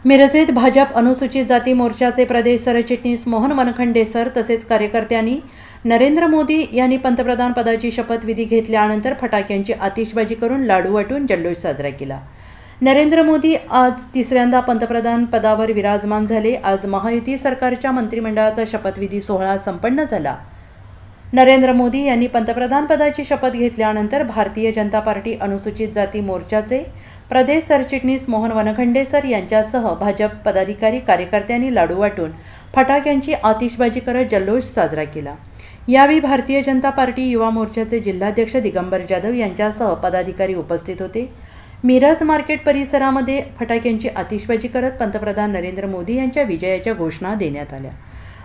मिरजेत भाजप अनुसूचित जाती मोर्चाचे प्रदेश सरचिटणीस मोहन वनखंडे सर तसेच कार्यकर्त्यांनी नरेंद्र मोदी यांनी पंतप्रधान पदाची शपथविधी घेतल्यानंतर फटाक्यांची आतिषबाजी करून लाडू वाटून जल्लोष साजरा केला। नरेंद्र मोदी आज तिसऱ्यांदा पंतप्रधान पदावर विराजमान झाले। आज महायुती सरकारच्या मंत्रिमंडळाचा शपथविधी सोहळा संपन्न झाला। नरेंद्र मोदी यांनी पंतप्रधान पदाची शपथ घेतल्यानंतर भारतीय जनता पार्टी अनुसूचित जाती मोर्चाचे प्रदेश सरचिटणीस मोहन वनखंडे सर यांच्यासह भाजप पदाधिकारी कार्यकर्त्यांनी लाडू वाटून फटाक्यांची आतिषबाजी करत जल्लोष साजरा केला। यावेळी भारतीय जनता पार्टी युवा मोर्चाचे जिल्हाध्यक्ष दिगंबर जाधव यांच्यासह पदाधिकारी उपस्थित होते। मिरज मार्केट परिसरामध्ये फटाक्यांची आतिषबाजी करत पंतप्रधान नरेंद्र मोदी यांच्या विजयाच्या घोषणा देण्यात आल्या।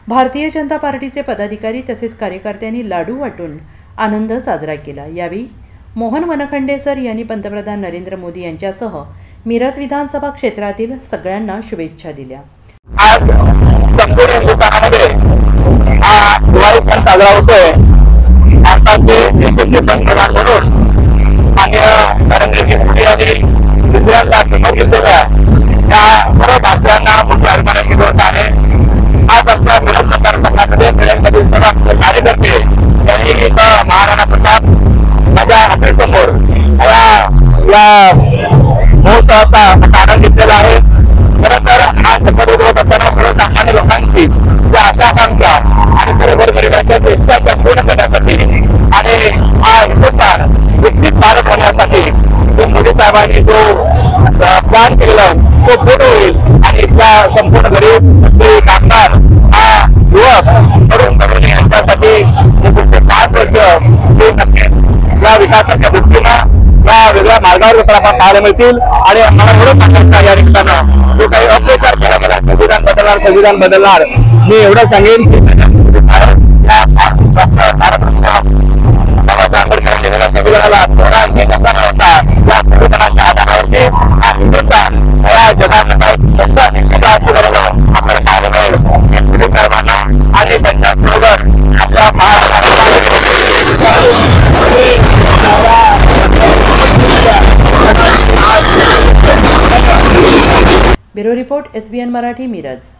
भारतीय जनता पार्टीचे पदाधिकारी तसेच कार्यकर्त्यांनी लाडू वाटून आनंद साजरा केला। यावेळी मोहन वनखंडे सर यांनी पंतप्रधान नरेंद्र मोदी यांच्यासह मिरज विधानसभा क्षेत्रातील सगळ्यांना शुभेच्छा दिल्या। आज संपूर्ण हिंदुस्थानामध्ये हा दिवाळी सण साजरा होतोय। भारताचे यशस्वी पंतप्रधान म्हणून माननीय नरेंद्रजी मोदी यांनी दुसऱ्यांदा शपथ घेतलेल्या त्या सर्व भारतीयांना मोठ्या अभिमानाची गोष्ट आहे। आज आमच्या मिरज मतदारसंघामध्ये मिरजमधील सर्व आमचे कार्यकर्ते यांनी महाराणा प्रताप माझ्या ऑफिससमोर या महोत्सवाचा आनंद घेतलेला आहे। खरं तर हा शपथविधी होत असताना सर्वसामान्य लोकांची ज्या आशा आकांक्षा आणि सर्व गोरगरिबांच्या इच्छा पूर्ण करण्यासाठी आणि हा हिंदुस्थान विकसित भारत होण्यासाठी जो मोदी साहेबांनी जो प्लॅन केलेला तो पूर्ण होईल आणि इथला संपूर्ण गरीब शेतकरी कामगार हा युवक तरुण यांच्यासाठी पुढचे 5 वर्ष हे नक्कीच या विकासाच्या दृष्टीनं या वेगळ्या मार्गावर आपण पाहायला मिळतील। आणि मला एवढं सांगायचं या निमित्तानं जो काही अत्याचार केला गेला संविधान बदलणार मी एवढं सांगेन की बाबासाहेब आंबेडकर लिहिलेल्या संविधानाला होता या संविधानाच्या आधारावरती हा हिंदुस्थान या जगात आपल्याला पाहायला मिळेल। मोदी साहेबांना आणि त्यांच्याबरोबर आपल्या bureau report SBN Marathi Miraj.